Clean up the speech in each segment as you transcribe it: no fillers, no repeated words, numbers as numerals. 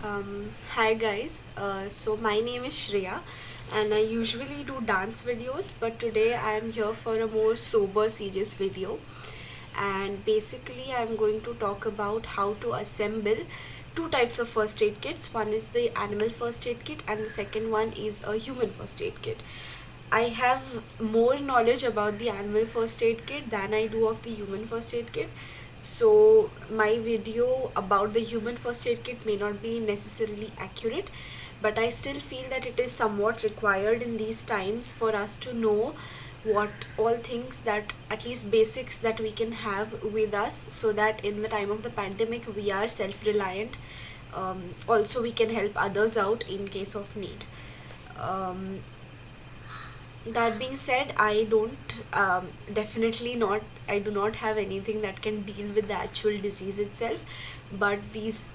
Hi guys, so my name is Shreya and I usually do dance videos, but today I am here for a more sober serious video. And basically I'm going to talk about how to assemble two types of first aid kits. One is the animal first aid kit and the second one is a human first aid kit. I have more knowledge about the animal first aid kit than I do of the human first aid kit. So, my video about the human first aid kit may not be necessarily accurate, but I still feel that it is somewhat required in these times for us to know what all things that at least basics that we can have with us so that in the time of the pandemic we are self reliant. Also, we can help others out in case of need. Um, that being said, I don't definitely not I do not have anything that can deal with the actual disease itself, but these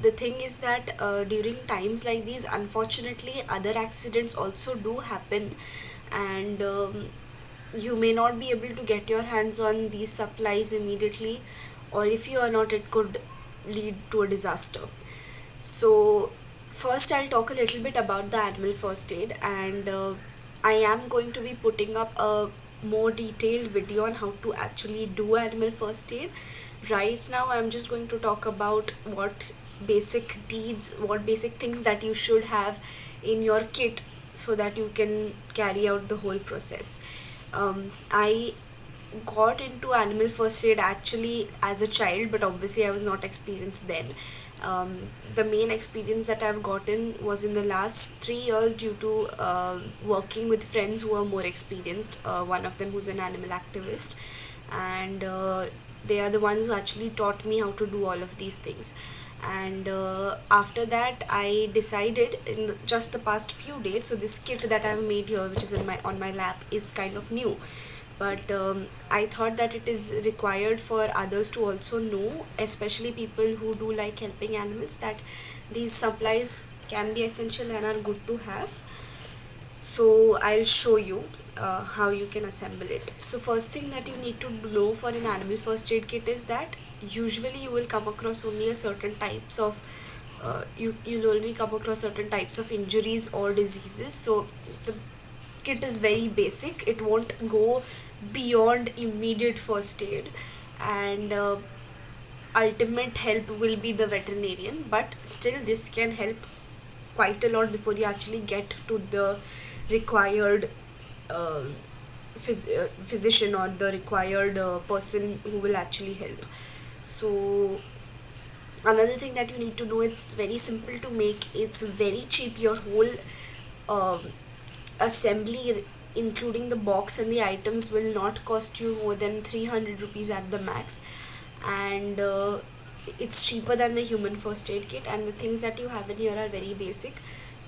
the thing is that during times like these, unfortunately other accidents also do happen, and you may not be able to get your hands on these supplies immediately, or if you are not, it could lead to a disaster. So, first, I'll talk a little bit about the animal first aid, and I am going to be putting up a more detailed video on how to actually do animal first aid. Right now, I'm just going to talk about what basic things that you should have in your kit so that you can carry out the whole process. I got into animal first aid actually as a child, but obviously I was not experienced then. The main experience that I've gotten was in the last 3 years due to working with friends who are more experienced. One of them who's an animal activist, and they are the ones who actually taught me how to do all of these things. And after that, I decided in just the past few days. So this kit that I've made here, which is in my on my lap, is kind of new, but I thought that it is required for others to also know, especially people who do like helping animals, that these supplies can be essential and are good to have. So I'll show you how you can assemble it. So first thing that you need to know for an animal first aid kit is that usually you will come across only a certain types of you'll only come across certain types of injuries or diseases. So the kit is very basic, it won't go beyond immediate first aid, and ultimate help will be the veterinarian, but still this can help quite a lot before you actually get to the required uh, physician or the required person who will actually help. So another thing that you need to know, it's very simple to make, it's very cheap. Your whole um assembly including the box and the items will not cost you more than 300 rupees at the max, and it's cheaper than the human first aid kit, and the things that you have in here are very basic,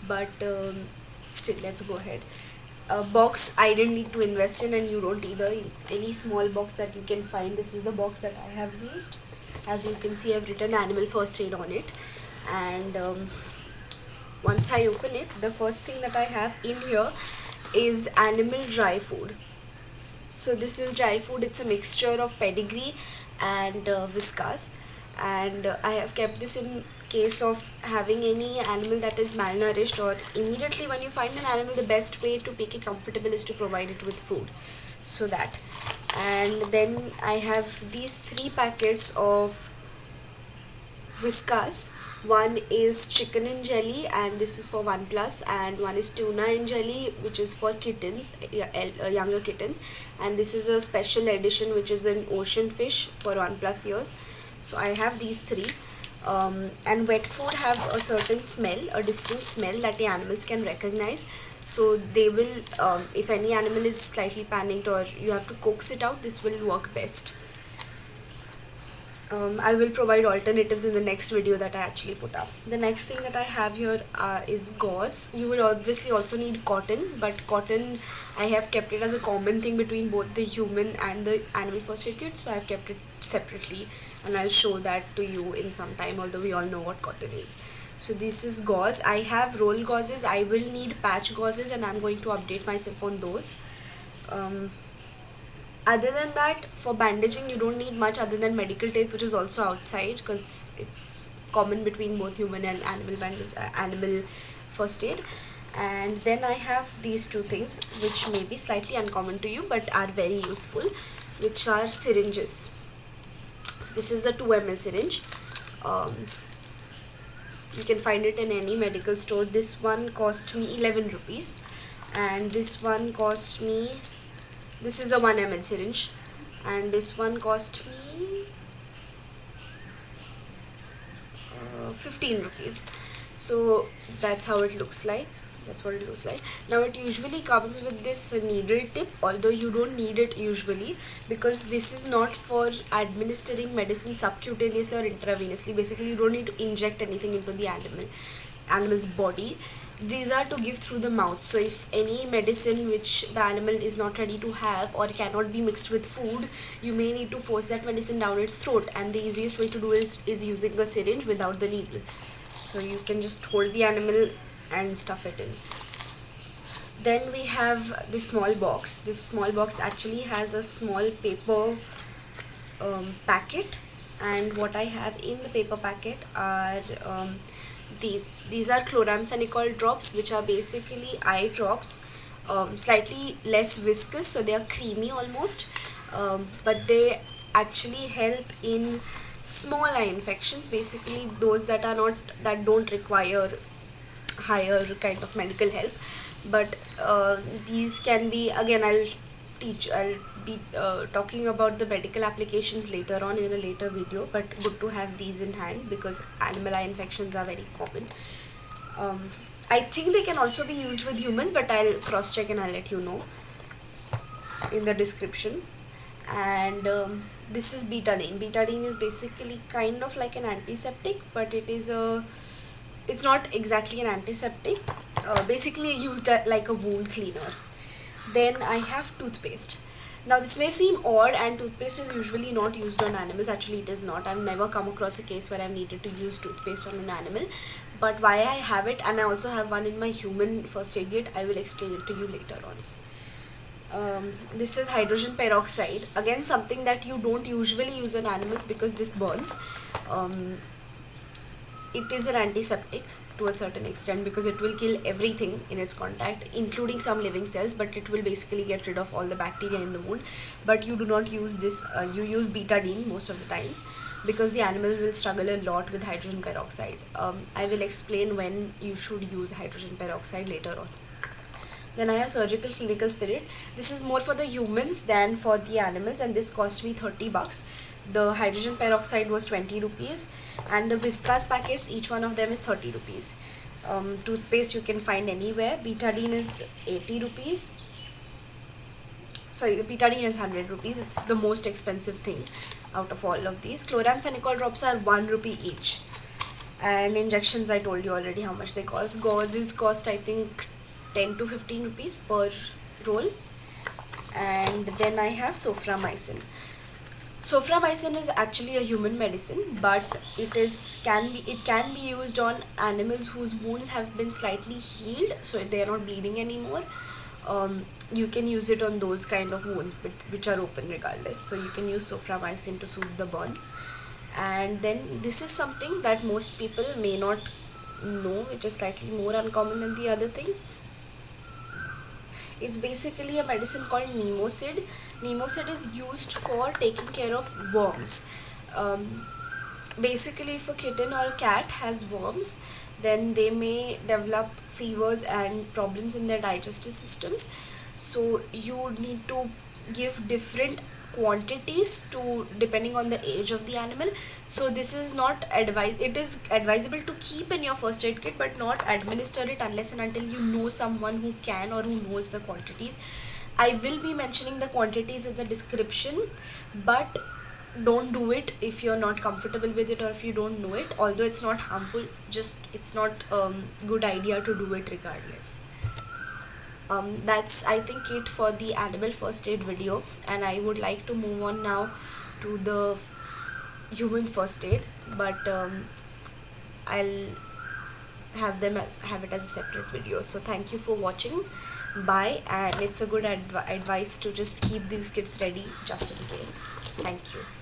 but still, let's go ahead. A box I didn't need to invest in, and you don't either. Any small box that you can find, this is the box that I have used. As you can see, I've written animal first aid on it, and once I open it, the first thing that I have in here is animal dry food. So this is dry food, it's a mixture of pedigree and viscose, and I have kept this in case of having any animal that is malnourished, or immediately when you find an animal, the best way to make it comfortable is to provide it with food. So that, and then I have these three packets of viscose. One is chicken in jelly, and this is for 1 plus, and one is tuna in jelly, which is for kittens, younger kittens, and this is a special edition which is an ocean fish for 1 plus years. So I have these three. And wet food have a certain smell, a distinct smell that the animals can recognize. So they will, if any animal is slightly panicked or you have to coax it out, this will work best. I will provide alternatives in the next video that I actually put up. The next thing that I have here is gauze. You will obviously also need cotton, but cotton, I have kept it as a common thing between both the human and the animal first aid kit, so I have kept it separately, and I'll show that to you in some time, although we all know what cotton is. So this is gauze. I have roll gauzes. I will need patch gauzes, and I'm going to update myself on those. Um, Other than that, for bandaging you don't need much other than medical tape, which is also outside because it's common between both human and animal first aid. And then I have these two things which may be slightly uncommon to you but are very useful, which are syringes. So this is a 2 ml syringe. um, you can find it in any medical store. This one cost me 11 rupees, and this one cost me, this is a 1 ml syringe, and this one cost me 15 rupees. So that's how it looks like. That's what it looks like. Now it usually comes with this needle tip, although you don't need it usually, because this is not for administering medicine subcutaneously or intravenously. Basically you don't need to inject anything into the animal's body. These are to give through the mouth. So if any medicine which the animal is not ready to have or cannot be mixed with food, you may need to force that medicine down its throat, and the easiest way to do is using a syringe without the needle. So you can just hold the animal and stuff it in. Then we have this small box. This small box actually has a small paper packet, and what I have in the paper packet are these are chloramphenicol drops, which are basically eye drops, slightly less viscous, so they are creamy almost, but they actually help in small eye infections, basically those that don't require higher kind of medical help. But these can be, again, I'll be talking about the medical applications later on in a later video, but good to have these in hand because animal eye infections are very common. I think they can also be used with humans, but I'll cross check and I'll let you know in the description. And this is betadine. Betadine is basically kind of like an antiseptic, but it's not exactly an antiseptic. Basically used like a wound cleaner. Then I have toothpaste. Now this may seem odd, and toothpaste is usually not used on animals. Actually it is not. I've never come across a case where I've needed to use toothpaste on an animal. But why I have it, and I also have one in my human first aid kit, I will explain it to you later on. This is hydrogen peroxide. Again, something that you don't usually use on animals because this burns. It is an antiseptic to a certain extent because it will kill everything in its contact, including some living cells, but it will basically get rid of all the bacteria in the wound. But you do not use this, you use betadine most of the times because the animal will struggle a lot with hydrogen peroxide. I will explain when you should use hydrogen peroxide later on. Then I have surgical clinical spirit. This is more for the humans than for the animals, and this cost me 30 bucks. The hydrogen peroxide was 20 rupees, and the Whiskas packets, each one of them is 30 rupees. Toothpaste you can find anywhere. Betadine is 80 rupees. Sorry, the betadine is 100 rupees. It's the most expensive thing out of all of these. Chloramphenicol drops are 1 rupee each. And injections, I told you already how much they cost. Gauzes cost, I think, 10 to 15 rupees per roll. And then I have soframycin. Soframycin is actually a human medicine, but it can be used on animals whose wounds have been slightly healed, so they are not bleeding anymore. You can use it on those kind of wounds which are open regardless. So you can use soframycin to soothe the burn. And then this is something that most people may not know, which is slightly more uncommon than the other things. It's basically a medicine called Nemocid. Nemocid is used for taking care of worms. Basically, if a kitten or a cat has worms, then they may develop fevers and problems in their digestive systems. So you need to give different quantities to depending on the age of the animal. So this is not advised. It is advisable to keep in your first aid kit, but not administer it unless and until you know someone who can or who knows the quantities. I will be mentioning the quantities in the description, but don't do it if you're not comfortable with it or if you don't know it. Although it's not harmful, just it's not good idea to do it regardless. That's, I think, it for the animal first aid video, and I would like to move on now to the human first aid, but I'll have it as a separate video. So thank you for watching. Bye. And it's a good advice to just keep these kits ready just in case. Thank you.